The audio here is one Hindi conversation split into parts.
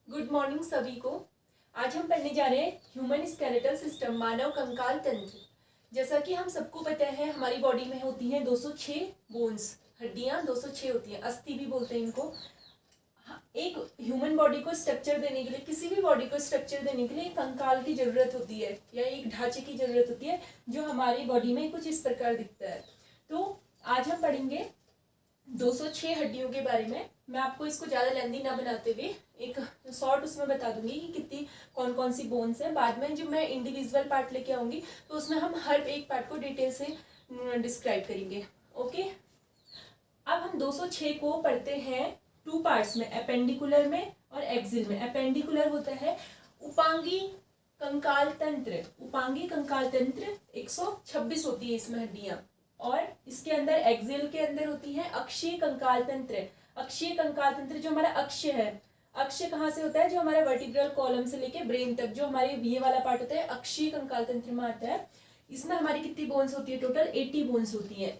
गुड मॉर्निंग सभी को। आज हम पढ़ने जा रहे हैं ह्यूमन स्केलेटल सिस्टम, मानव कंकाल तंत्र। जैसा कि हम सबको पता है हमारी बॉडी में होती हैं 206 बोन्स, हड्डियां 206 होती हैं, अस्थि भी बोलते हैं इनको। एक ह्यूमन बॉडी को स्ट्रक्चर देने के लिए, किसी भी बॉडी को स्ट्रक्चर देने के लिए एक कंकाल की जरूरत होती है या एक ढांचे की जरूरत होती है जो हमारी बॉडी में कुछ इस प्रकार दिखता है। तो आज हम पढ़ेंगे 206 हड्डियों के बारे में। मैं आपको इसको ज़्यादा लेंदी ना बनाते हुए एक शॉर्ट उसमें बता दूंगी कि कितनी कौन कौन सी बोन्स हैं। बाद में जब मैं इंडिविजुअल पार्ट लेके आऊँगी तो उसमें हम हर एक पार्ट को डिटेल से डिस्क्राइब करेंगे। ओके, अब हम 206 को पढ़ते हैं टू पार्ट्स में, अपेंडिकुलर में और एक्सिल में। अपेंडिकुलर होता है उपांगी कंकाल तंत्र। उपांगी कंकाल तंत्र 126 होती है इसमें हड्डियां, और इसके अंदर एक्सिल के अंदर होती है अक्षीय कंकाल तंत्र। अक्षीय कंकाल तंत्र जो हमारा अक्ष है, अक्ष कहाँ से होता है, जो हमारे वर्टिब्रल कॉलम से लेके ब्रेन तक जो हमारे ये वाला पार्ट होता है अक्षीय कंकाल तंत्र में आता है। इसमें हमारी कितनी बोन्स होती है, टोटल 80 बोन्स होती है।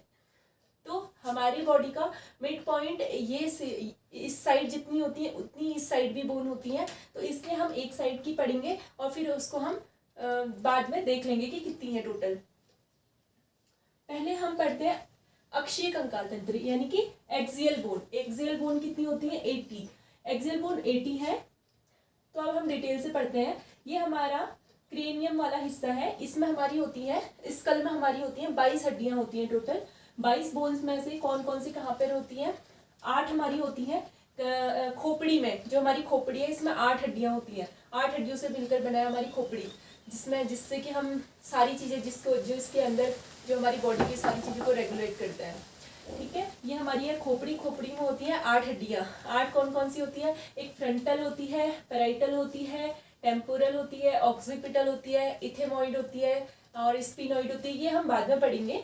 तो हमारी बॉडी का मिड पॉइंट ये से इस साइड जितनी होती है उतनी इस साइड भी बोन होती है। तो इसलिए हम एक साइड की पढ़ेंगे और फिर उसको हम बाद में देख लेंगे कि कितनी है टोटल। पहले हम पढ़ते हैं अक्षीय कंकाल तंत्र यानी कि एक्सियल बोन। एक्सियल बोन कितनी होती है, 80। एक्सियल बोन 80 है। तो अब हम डिटेल से पढ़ते हैं। ये हमारा क्रेनियम वाला हिस्सा है, इसमें हमारी होती है, स्कल में हमारी होती है 22 हड्डियां होती हैं टोटल। 22 बोन्स में से कौन कौन सी कहाँ पर होती हैं, 8 हमारी होती है खोपड़ी में। जो हमारी खोपड़ी है इसमें 8 हड्डियां होती हैं। 8 हड्डियों से मिलकर बना है हमारी खोपड़ी, जिससे कि हम सारी चीज़ें जो इसके अंदर जो हमारी बॉडी की सारी चीज़ों को रेगुलेट करता है। ठीक है, ये हमारी है खोपड़ी। खोपड़ी में होती है 8 हड्डियाँ। 8 कौन कौन सी होती है, एक फ्रंटल होती है, पैराइटल होती है, टेम्पोरल होती है, ऑक्सीपिटल होती है, इथेमॉइड होती है और स्पिनॉइड होती है। ये हम बाद में पढ़ेंगे,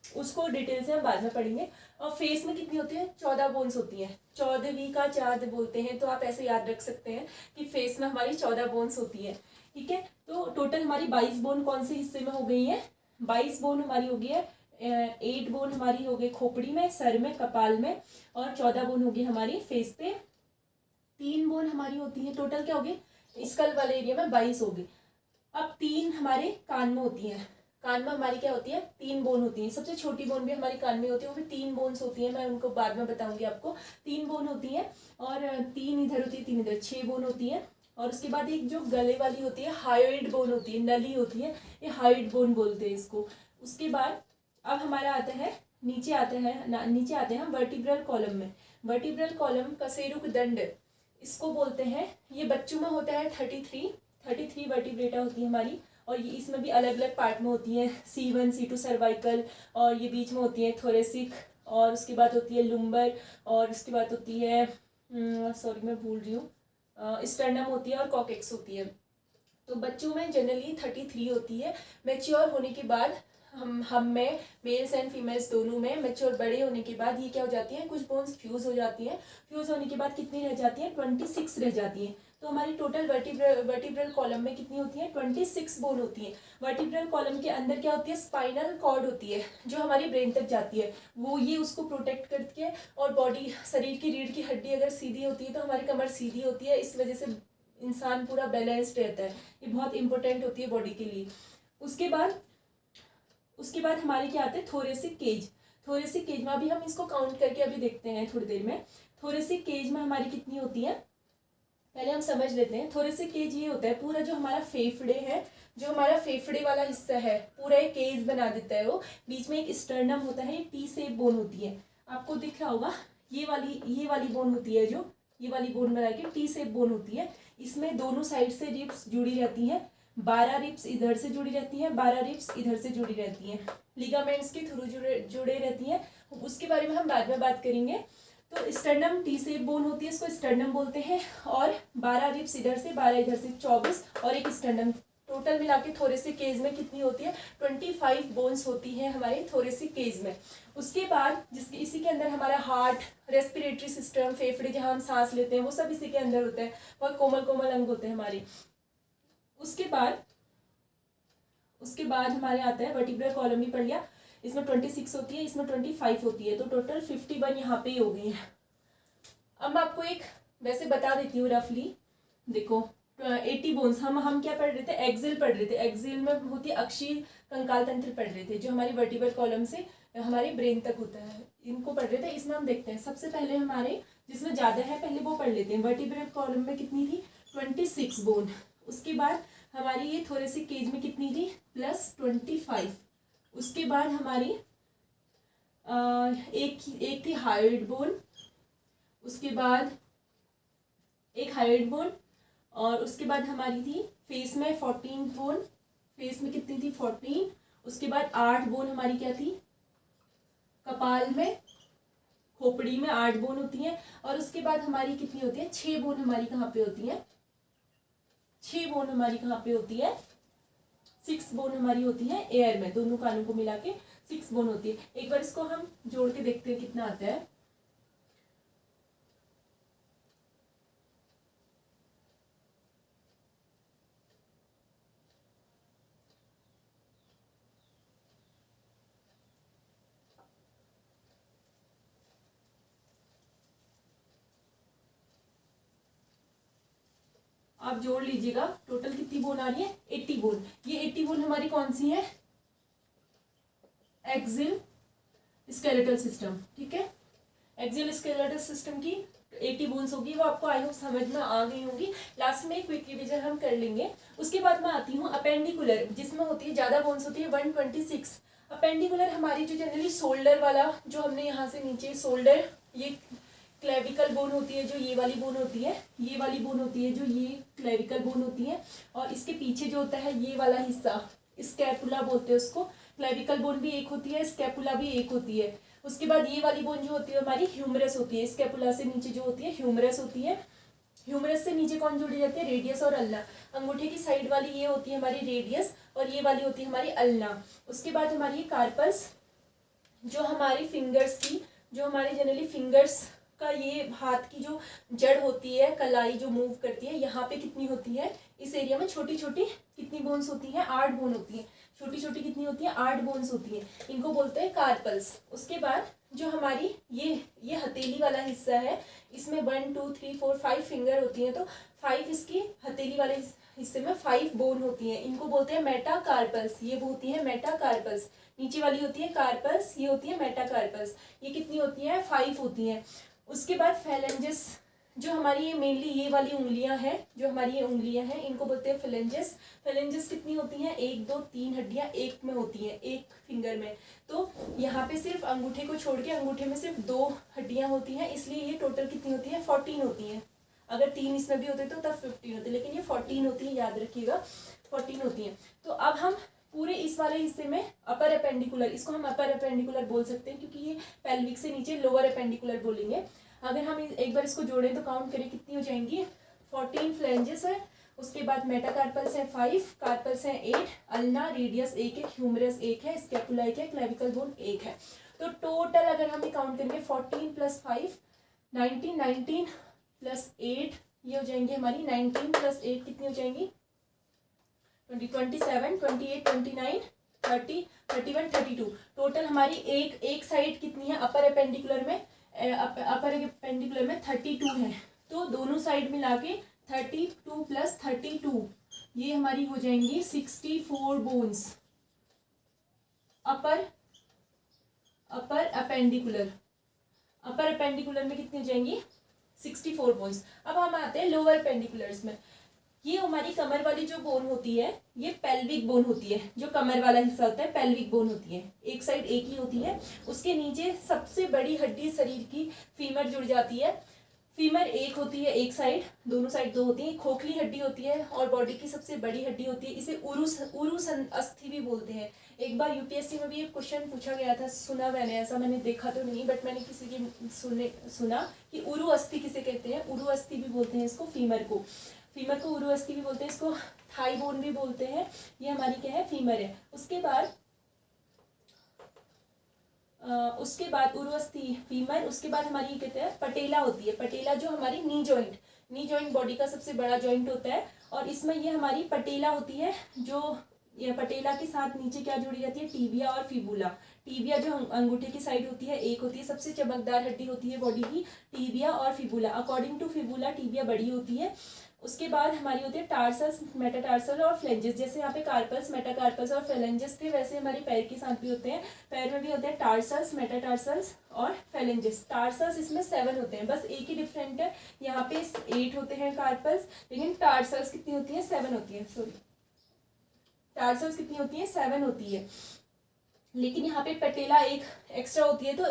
उसको डिटेल से हम बाद में पढ़ेंगे। और फेस में कितनी होती है, 14 बोन्स होती हैं। 14वीं का चांद बोलते हैं, तो आप ऐसे याद रख सकते हैं कि फेस में हमारी 14 बोन्स होती है। ठीक है, तो टोटल हमारी 22 बोन कौन से हिस्से में हो गई है, 22 बोन हमारी हो गई है। 8 बोन हमारी हो गई खोपड़ी में, सर में, कपाल में, और 14 बोन होगी हमारी फेस पे। 3 बोन हमारी होती है, टोटल क्या होगी, स्कल वाले एरिया में 22 होगी। अब 3 हमारे कान में होती हैं। कान में हमारी क्या होती है, 3 बोन होती हैं। सबसे छोटी बोन भी हमारी कान में होती है, वो भी 3 बोन्स होती है। मैं उनको बाद में बताऊंगी आपको। 3 बोन होती है और 3 इधर होती है, 3 इधर, 6 बोन होती है। और उसके बाद एक जो गले वाली होती है हायोइड बोन होती है, नली होती है, ये हायोइड बोन बोलते हैं इसको। उसके बाद अब हमारा आता है नीचे आते हैं हम वर्टिब्रल कॉलम में। वर्टिब्रल कॉलम कशेरुक दंड इसको बोलते हैं। ये बच्चों में होता है 33 वर्टिब्रेटा होती है हमारी, और ये इसमें भी अलग अलग पार्ट में होती हैं, C1 C2 सर्वाइकल, और ये बीच में होती है थोरेसिक, और उसके बाद होती है लुम्बर, और उसके बाद होती है सॉरी मैं भूल रही हूँ, स्टर्नम होती है और कॉकेक्स होती है। तो बच्चों में जनरली 33 होती है। मैच्योर होने के बाद हम में मेल्स एंड फीमेल्स दोनों में मैच्योर बड़े होने के बाद ये क्या हो जाती है, कुछ बोन्स फ्यूज हो जाती हैं। फ्यूज होने के बाद कितनी रह जाती हैं, 26 रह जाती हैं। तो हमारी टोटल वर्टिब्रल कॉलम में कितनी होती है, 26 बोन होती है। वर्टिब्रल कॉलम के अंदर क्या होती है, स्पाइनल कॉर्ड होती है जो हमारी ब्रेन तक जाती है। वो ये उसको प्रोटेक्ट करती है। और बॉडी, शरीर की रीढ़ की हड्डी अगर सीधी होती है तो हमारी कमर सीधी होती है। इस वजह से इंसान पूरा बैलेंस्ड रहता है। ये बहुत इंपॉर्टेंट होती है बॉडी के लिए। उसके बाद हमारे क्या आते हैं, थोरेसिक केज। थोरेसिक केज में अभी हम इसको काउंट करके अभी देखते हैं थोड़ी देर में। थोरेसिक केज में हमारी कितनी होती है, पहले हम समझ लेते हैं। थोरेसिक केज ये होता है पूरा जो हमारा फेफड़े है, जो हमारा फेफड़े वाला हिस्सा है, पूरा एक केज बना देता है वो। बीच में एक स्टर्नम होता है, टी शेप बोन होती है, आपको दिख रहा होगा। ये वाली बोन होती है, जो ये वाली बोन बना के टी शेप बोन होती है। इसमें दोनों साइड से रिब्स जुड़ी रहती हैं। 12 रिब्स इधर से जुड़ी रहती हैं, 12 रिब्स इधर से जुड़ी रहती हैं, लिगामेंट्स के थ्रू जुड़े रहती हैं। उसके बारे में हम बाद में बात करेंगे। तो स्टर्नम टी शेप बोन होती है, इसको स्टर्नम बोलते हैं। और 12 रिब्स इधर से, 12 इधर से, 24, और एक स्टर्नम। टोटल मिला के थोरेसिक केज में कितनी होती है, 25 बोन्स होती हैं हमारे थोरेसिक केज में। उसके बाद इसी के अंदर हमारा हार्ट, रेस्पिरेटरी सिस्टम, फेफड़े जहाँ हम सांस लेते हैं, वो सब इसी के अंदर होता है। बहुत कोमल कोमल अंग होते हैं हमारे। उसके बाद हमारे आता है वर्टिब्रल कॉलम भी पढ़ लिया। इसमें 26 होती है, इसमें 25 होती है, तो टोटल 51 यहाँ पे ही हो गई है। अब मैं आपको एक वैसे बता देती हूँ रफली देखो 80 बोन्स, हम क्या पढ़ रहे थे, एक्सिल पढ़ रहे थे। एक्सिल में होती है अक्षीय कंकाल तंत्र पढ़ रहे थे, जो हमारी वर्टिब्रल कॉलम से हमारे ब्रेन तक होता है, इनको पढ़ रहे थे। इसमें हम देखते हैं सबसे पहले हमारे जिसमें ज़्यादा है पहले वो पढ़ लेते हैं। वर्टिब्रल कॉलम में कितनी थी, 26 बोन। उसके बाद हमारी ये थोरेसिक केज में कितनी थी, +25। उसके बाद हमारी एक थी हायोइड बोन, उसके बाद एक हायोइड बोन, और उसके बाद हमारी थी फेस में 14 बोन। फेस में कितनी थी, 14। उसके बाद 8 बोन हमारी क्या थी, कपाल में, खोपड़ी में 8 बोन होती हैं। और उसके बाद हमारी कितनी होती है, 6 बोन हमारी कहाँ पे होती है, 6 बोन हमारी कहाँ पे होती है, 6 बोन हमारी होती है एयर में, दोनों कानों को मिला के 6 बोन होती है। एक बार इसको हम जोड़ के देखते हैं कितना आता है। आप जोड़ लीजिएगा, टोटल कितनी बोन आ रही है, 80 बोन। ये 80 बोन हमारी कौन सी है, एक्सियल स्केलेटल सिस्टम, ठीक है। एक्सियल स्केलेटल सिस्टम की 80 बोन्स होगी, वो आपको आई होप समझ में आ गई होगी। लास्ट में एक क्विक रिवीजन हम कर लेंगे। उसके बाद मैं आती हूँ अपेंडिकुलर, जिसमें होती है ज़्यादा बोन्स होती है, 126। अपेंडिकुलर हमारी जो जनरली शोल्डर वाला, जो हमने यहाँ से नीचे शोल्डर, ये क्लेविकल बोन होती है, जो ये वाली बोन होती है, ये वाली बोन होती है, जो ये क्लेविकल बोन होती है। और इसके पीछे जो होता है ये वाला हिस्सा, स्कैपुला बोलते हैं उसको। क्लेविकल बोन भी एक होती है, स्कैपुला भी एक होती है। उसके बाद ये वाली बोन जो होती है हमारी ह्यूमरस होती है, स्कैपुला से नीचे जो होती है ह्यूमरस होती है। ह्यूमरस से नीचे कौन जुड़ी जाती है, रेडियस और अल्ना। अंगूठे की साइड वाली ये होती है हमारी रेडियस, और ये वाली होती है हमारी अल्ना। उसके बाद हमारी कार्पस, जो हमारी फिंगर्स की, जो हमारे जनरली फिंगर्स का ये हाथ की जो जड़ होती है, कलाई जो मूव करती है, यहाँ पे कितनी होती है, इस एरिया में छोटी छोटी कितनी बोन्स होती हैं, 8 बोन होती हैं। छोटी छोटी कितनी होती है, 8 बोन्स होती हैं, इनको बोलते हैं कार्पल्स। उसके बाद जो हमारी ये हथेली वाला हिस्सा है, इसमें 1 2 3 4 5 फिंगर होती हैं, तो 5 इसकी हथेली वाले हिस्से में 5 बोन होती हैं, इनको बोलते हैं मेटाकार्पल्स। ये वो होती है मेटाकार्पल्स। नीचे वाली होती है कार्पल्स, ये होती है मेटाकार्पल्स। ये कितनी होती है, 5 होती हैं। उसके बाद फेलेंजेस, जो हमारी ये मेनली ये वाली उंगलियां हैं, जो हमारी ये उंगलियां हैं, इनको बोलते हैं फेलेंजेस। फेलेंजेस कितनी होती हैं, 1 2 3 हड्डियां एक में होती हैं, एक फिंगर में। तो यहाँ पे सिर्फ अंगूठे को छोड़ के अंगूठे में सिर्फ 2 हड्डियां होती हैं, इसलिए ये टोटल कितनी होती है, 14 होती हैं। अगर 3 इसमें भी होते तो तब 15 होते, लेकिन ये 14 होती है, याद रखिएगा 14 होती हैं। तो अब हम पूरे इस वाले हिस्से में अपर अपेंडिकुलर, इसको हम अपर अपेंडिकुलर बोल सकते हैं, क्योंकि ये पेल्विक से नीचे लोअर अपेंडिकुलर बोलेंगे। अगर हम एक बार इसको जोड़ें तो काउंट करें कितनी हो जाएंगी, 14 फ्लेंजेस है। उसके बाद मेटाकार्पल्स है 5, कार्पल्स है 8, अल्ना रेडियस 1 है, ह्यूमरस 1 है, स्कैपुला 1 है, क्लेविकल बोन 1 है। तो टोटल अगर हम काउंट करेंगे 14 + 5 19, 19 + 8 ये हो जाएंगे हमारी 19 + 8 कितनी हो जाएंगी, 20 27 28 29 30 31 32। टोटल हमारी एक साइड कितनी है अपर अपेंडिकुलर में, अपर अपेंडिकुलर में 32 है। तो दोनों साइड मिला के 32 + 32 ये हमारी हो जाएंगी 64 बोन्स अपर अपेंडिकुलर। अपर अपेंडिकुलर में कितनी हो जाएंगी, 64 बोन्स। अब हम आते हैं लोअर अपेंडिकुलर्स में। ये हमारी कमर वाली जो बोन होती है, ये पेल्विक बोन होती है। जो कमर वाला हिस्सा होता है पेल्विक बोन होती है, एक साइड एक ही होती है। उसके नीचे सबसे बड़ी हड्डी शरीर की फीमर जुड़ जाती है। फीमर एक होती है, एक साइड, दोनों साइड 2 होती है। खोखली हड्डी होती है और बॉडी की सबसे बड़ी हड्डी होती है, इसे उरुस अस्थि भी बोलते हैं। एक बार यूपीएससी में भी एक क्वेश्चन पूछा गया था, सुना मैंने, ऐसा मैंने देखा तो नहीं, बट मैंने किसी की सुना कि उरु अस्थि किसे कहते हैं, उरु अस्थि भी बोलते हैं इसको, फीमर को उरु अस्थि भी बोलते हैं, इसको थाई बोन भी बोलते हैं। ये हमारी क्या है, फीमर है। उसके बाद उरु अस्थि, फीमर। उसके बाद हमारी कहते हैं पटेला होती है। पटेला जो हमारी नी जॉइंट बॉडी का सबसे बड़ा जॉइंट होता है, और इसमें ये हमारी पटेला होती है। जो ये पटेला के साथ नीचे क्या जुड़ी जाती है, टीबिया और फिबुला। टीबिया जो अंगूठे की साइड होती है एक होती है, सबसे चमकदार हड्डी होती है बॉडी की, टीबिया और fibula. According to fibula tibia बड़ी होती है। उसके बाद हमारी होती है टार्सल्स, मेटाटार्सल और फ्लेंजेस। जैसे यहाँ पे कार्पल्स, मेटाकार्पल्स और फ्लेंजेस थे, वैसे हमारे पैर के साथ भी होते हैं। पैर में भी होते हैं टार्सल्स, मेटाटार्सल्स और फ्लेंजेस। टार्सल्स इसमें 7 होते हैं, बस एक ही डिफरेंट है, यहाँ पे 8 होते हैं कार्पल्स, लेकिन टार्सल्स कितनी होती है, 7 होती है। सॉरी, टार्सल्स कितनी होती है, 7 होती है, लेकिन यहाँ पे पटेला एक एक्स्ट्रा होती है, तो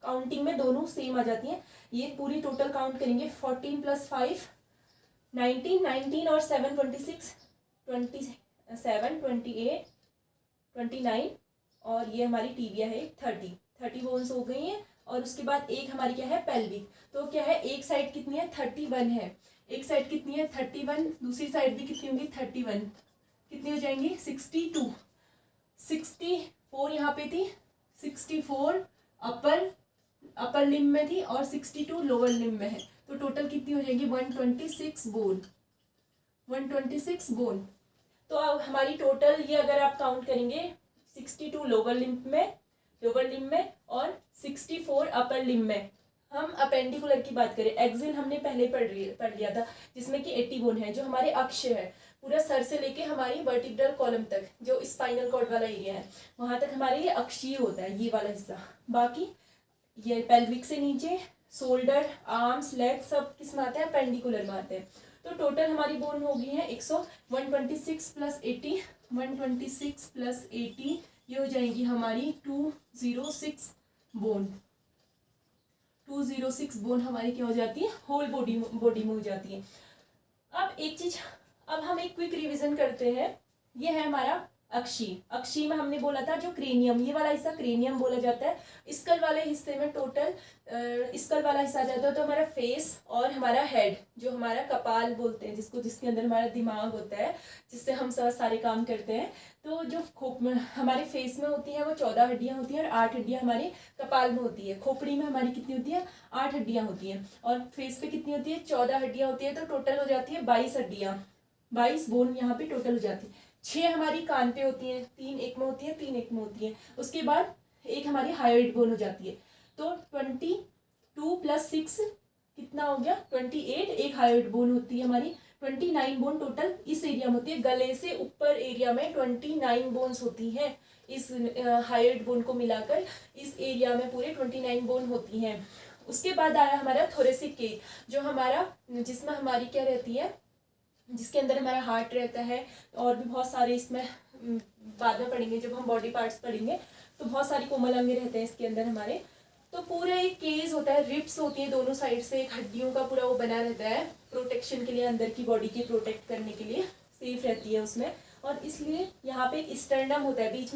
काउंटिंग में दोनों सेम आ जाती हैं। ये पूरी टोटल काउंट करेंगे, 14 + 5 19, 19 और 7 26, 27 28 29 और ये हमारी टीबिया है 30 बोन्स हो गई हैं। और उसके बाद एक हमारी क्या है, पेल्विक। तो क्या है, एक साइड कितनी है, 31 है, एक साइड कितनी है 31, दूसरी साइड भी कितनी होगी 31, कितनी हो जाएंगी 62, 64 यहाँ पे थी, 64 अपर लिम्ब में थी और 62 लोअर लिम्ब में है, तो टोटल कितनी हो जाएगी 126 बोन, 126 बोन। तो अब हमारी टोटल ये अगर आप काउंट करेंगे, 62 लोअर लिम्ब में और 64 अपर लिम्ब में। हम अपेंडिकुलर की बात करें, एक्सिल हमने पहले पढ़ लिया था, जिसमें कि 80 बोन है, जो हमारे अक्ष है, पूरा सर से लेके हमारी वर्टिब्रल कॉलम तक, जो स्पाइनल कॉर्ड वाला एरिया है, वहां तक हमारे ये अक्षीय होता है, ये वाला हिस्सा। बाकी ये पेल्विक से नीचे शोल्डर, आर्म्स, लेग सब किस में आते हैं, अपेंडिकुलर में आते हैं। तो टोटल हमारी बोन होगी है 126 + 80, 126 + 80, ये हो जाएगी हमारी 206 बोन। 206 बोन हमारी क्या हो जाती है, होल बॉडी में हो जाती है। अब एक चीज, अब हम एक क्विक रिवीजन करते हैं। ये है हमारा अक्षी में हमने बोला था जो क्रेनियम, ये वाला हिस्सा क्रेनियम बोला जाता है। स्कल वाले हिस्से में टोटल स्कल वाला हिस्सा आ जाता है, तो हमारा फेस और हमारा हेड, जो हमारा कपाल बोलते हैं जिसको, जिसके अंदर हमारा दिमाग होता है, जिससे हम सारे काम करते हैं। तो जो हमारे फेस में होती है वो 14 हड्डियां होती हैं और 8 हड्डियां हमारे कपाल में होती है। खोपड़ी में हमारी कितनी होती है, 8 हड्डियां होती हैं, और फेस पे कितनी होती है, 14 हड्डियां होती है, तो टोटल हो जाती है 22 हड्डियां, 22 बोन यहाँ पे टोटल हो जाती है। 6 हमारी कान पे होती हैं, 3 एक में होती है, 3 एक में होती है। उसके बाद एक हमारी हायोइड बोन हो जाती है, तो 22 + 6 कितना हो गया, 28। एक हायोइड बोन होती है हमारी, 29 बोन टोटल इस एरिया में होती है। गले से ऊपर एरिया में 29 बोन्स होती हैं, इस हायोइड बोन को मिलाकर इस एरिया में पूरे 29 बोन होती हैं। उसके बाद आया हमारा थोरेसिक केज, जो हमारा, जिसमें हमारी क्या रहती है, जिसके अंदर हमारा हार्ट रहता है, और भी बहुत सारे इसमें बाद में पढ़ेंगे, जब हम बॉडी पार्ट्स पढ़ेंगे तो बहुत सारी कोमल अंग रहते हैं इसके अंदर हमारे। तो पूरा एक केज होता है, रिब्स होती है दोनों साइड से, एक हड्डियों का पूरा वो बना रहता है प्रोटेक्शन के लिए, अंदर की बॉडी के प्रोटेक्ट करने के लिए, सेफ रहती है उसमें। और इसलिए यहाँ पे एक स्टर्नम होता है, बीच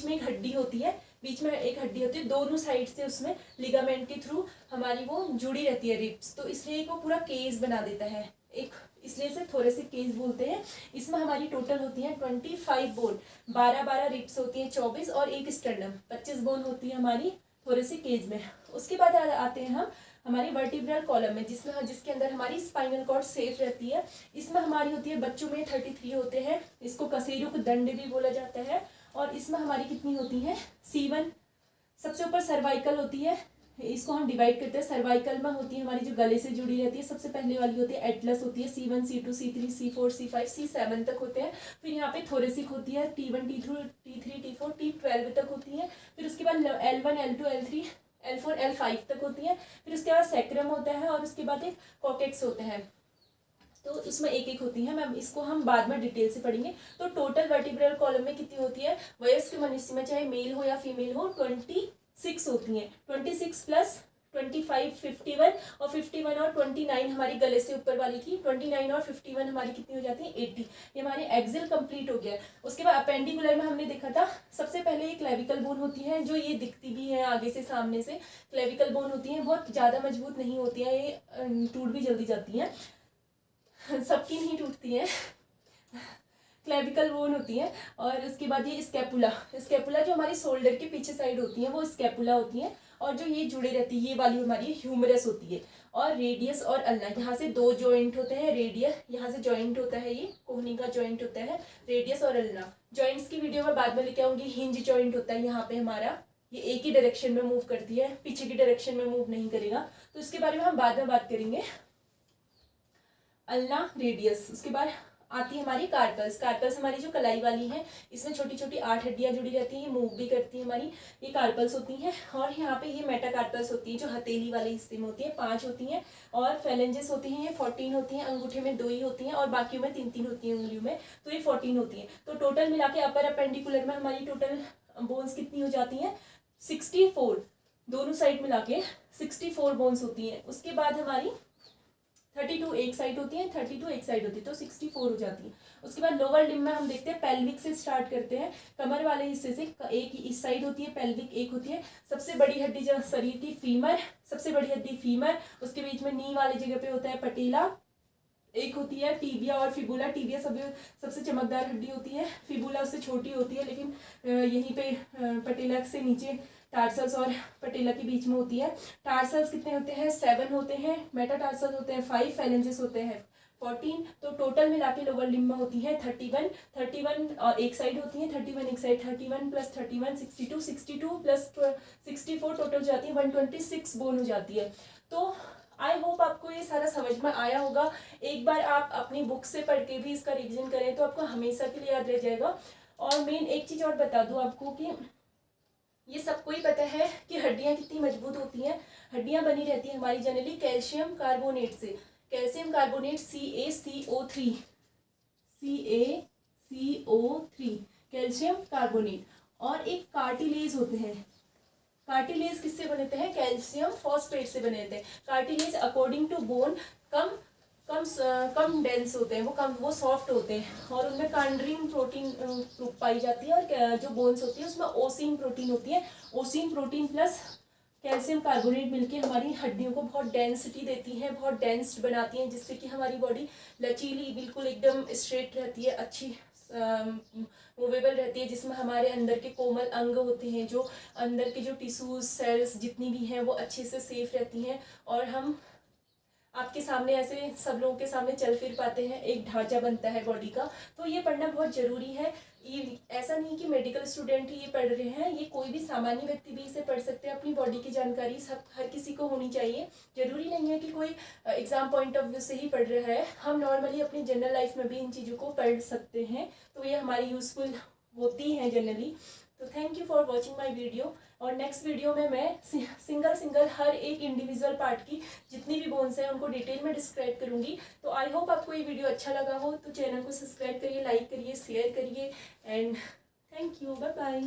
में एक हड्डी होती है, दोनों साइड से उसमें लिगामेंट के थ्रू हमारी वो जुड़ी रहती है रिब्स, तो इसलिए वो पूरा केज बना देता है एक, इसलिए इसे थोरेसिक केज बोलते हैं। इसमें हमारी टोटल होती है 25 बोन, 12 रिब्स होती हैं 24, और एक स्टर्नम 25 बोन होती है हमारी थोरेसिक केज में। उसके बाद आते हैं हम हमारी वर्टिब्रल कॉलम में, जिसके अंदर हमारी स्पाइनल कॉर्ड सेफ रहती है। इसमें हमारी होती है, बच्चों में 33 होते हैं, इसको कशेरुक दंड भी बोला जाता है। और इसमें हमारी कितनी होती है, C1 सबसे ऊपर सर्वाइकल होती है, इसको हम डिवाइड करते हैं। सर्वाइकल में होती है हमारी जो गले से जुड़ी रहती है, सबसे पहले वाली होती है एटलस होती है, C1 C2 C3 C4 C5 C7 तक होते हैं। फिर यहाँ पे थोरेसिक होती है, T1 T3 T4 T12 तक होती है। फिर उसके बाद L1 L2 L3 L4 L5 तक होती है। फिर उसके बाद सैक्रम होता है, और उसके बाद एक कॉकेक्स होते हैं, तो इसमें एक एक होती है। मैम इसको हम बाद में डिटेल से पढ़ेंगे। तो टोटल वर्टिब्रल कॉलम में कितनी होती है, वयस्क मनुष्य में चाहे मेल हो या फीमेल हो 26 होती हैं। 26 + 25 51, और 51 और 29 हमारी गले से ऊपर वाली की, 29 और 51 हमारी कितनी हो जाती है 80। ये हमारे एक्सिल कंप्लीट हो गया। उसके बाद अपेंडिकुलर में हमने देखा था, सबसे पहले ये क्लेविकल बोन होती है, जो ये दिखती भी है आगे से सामने से। क्लेविकल बोन होती है, बहुत ज़्यादा मजबूत नहीं होती है, ये टूट भी जल्दी जाती है, सबकी नहीं टूटती है, क्लेविकल बोन होती है। और उसके बाद ये स्कैपुला जो हमारी शोल्डर के पीछे साइड होती है वो स्कैपुला होती है, और जो ये जुड़े रहती है ये वाली हमारी ह्यूमरस होती है। और रेडियस और अल्ना, यहाँ से 2 जॉइंट होते हैं, रेडियस यहाँ से जॉइंट होता है, ये कोहनी का जॉइंट होता है, रेडियस और अल्ना। जॉइंट्स की वीडियो में बाद में लेके आऊंगी। हिंज जॉइंट होता है यहाँ पे हमारा, ये एक ही डायरेक्शन में मूव करती है, पीछे की डायरेक्शन में मूव नहीं करेगा, तो इसके बारे में हम बाद में बात करेंगे। Ulna radius. उसके बाद आती है हमारी कार्पल्स। कार्पल्स हमारी जो कलाई वाली है, इसमें छोटी छोटी 8 हड्डियां जुड़ी रहती हैं, ये मूव भी करती है हमारी, ये कार्पल्स होती हैं। और यहाँ पे ये मेटाकार्पल्स होती है जो हथेली वाले हिस्से में होती है, 5 होती हैं। और फेलेंजेस होती हैं, ये 14 होती हैं, अंगूठे में 2 ही होती हैं और बाकियों में 3-3 होती हैं उंगलियों में, तो ये 14 होती हैं। तो टोटल मिला के अपर अपेंडिकुलर में हमारी टोटल बोन्स कितनी हो जाती हैं, 64, दोनों साइड मिला के 64 बोन्स होती हैं। उसके बाद हमारी 32 एक साइड होती है, 32 एक साइड होती है, तो 64 हो जाती है। उसके बाद लोअर लिम्ब में हम देखते हैं, पेल्विक से स्टार्ट करते हैं, कमर वाले हिस्से से एक इस साइड होती है, पेल्विक एक होती है। सबसे बड़ी हड्डी जो शरीर की फीमर, सबसे बड़ी हड्डी फीमर, उसके बीच में नी वाली जगह पे होता है पटेला एक होती है, टिबिया और फिबुला। टिबिया सबसे चमकदार हड्डी होती है, फिबुला उससे छोटी होती है, लेकिन यहीं पे पटेला से नीचे टार्सल्स और पटेला के बीच में होती है। टार्सल्स कितने होते हैं, 7 होते हैं, मेटाटार्सल्स होते हैं 5, फेलेंजेस होते हैं 14। तो टोटल मिला के लोअर लिम्ब में होती है 31 और एक साइड होती है, 31 एक साइड, 31 प्लस 31 62, 62 प्लस 64 टोटल जाती है 126 बोन हो जाती है। तो आई होप आपको ये सारा समझ में आया होगा। एक बार आप अपनी बुक से पढ़ के भी इसका रिवीजन करें तो आपको हमेशा के लिए याद रह जाएगा। और मेन एक चीज़ और बता दूं आपको कि ये सबको ही पता है कि हड्डियां कितनी मजबूत होती हैं। हड्डियां बनी रहती हैं हमारी जनरली कैल्शियम कार्बोनेट से, calcium carbonate CaCO3, CaCO3 calcium carbonate. और एक कार्टिलेज होते हैं, कार्टिलेज किससे बनते हैं, कैल्शियम फॉस्फेट से बने होते हैं। कार्टिलेज अकॉर्डिंग टू बोन कम डेंस होते हैं, वो सॉफ्ट होते हैं और उनमें कार्निटिन प्रोटीन पाई जाती है। और जो बोन्स होती है उसमें ओसिन प्रोटीन होती है। ओसिन प्रोटीन प्लस कैल्शियम कार्बोनेट मिलके हमारी हड्डियों को बहुत डेंसिटी देती हैं, बहुत डेंस बनाती हैं, जिससे कि हमारी बॉडी लचीली बिल्कुल एकदम स्ट्रेट रहती है, अच्छी मूवेबल रहती है, जिसमें हमारे अंदर के कोमल अंग होते हैं, जो अंदर के जो टिश्यूज सेल्स जितनी भी हैं वो अच्छे से सेफ रहती हैं और हम आपके सामने ऐसे सब लोगों के सामने चल फिर पाते हैं, एक ढांचा बनता है बॉडी का। तो ये पढ़ना बहुत ज़रूरी है। ये ऐसा नहीं कि मेडिकल स्टूडेंट ही ये पढ़ रहे हैं, ये कोई भी सामान्य व्यक्ति भी इसे पढ़ सकते हैं। अपनी बॉडी की जानकारी सब हर किसी को होनी चाहिए। ज़रूरी नहीं है कि कोई एग्जाम पॉइंट ऑफ व्यू से ही पढ़ रहा है, हम नॉर्मली अपनी जनरल लाइफ में भी इन चीज़ों को पढ़ सकते हैं, तो ये हमारी यूज़फुल होती हैं जनरली। तो thank you for watching my video. और नेक्स्ट वीडियो में मैं सिंगल हर एक इंडिविजुअल पार्ट की जितनी भी बोन्स हैं उनको डिटेल में डिस्क्राइब करूंगी। तो आई होप आपको ये वीडियो अच्छा लगा हो, तो चैनल को सब्सक्राइब करिए, लाइक करिए, शेयर करिए and thank you, bye bye.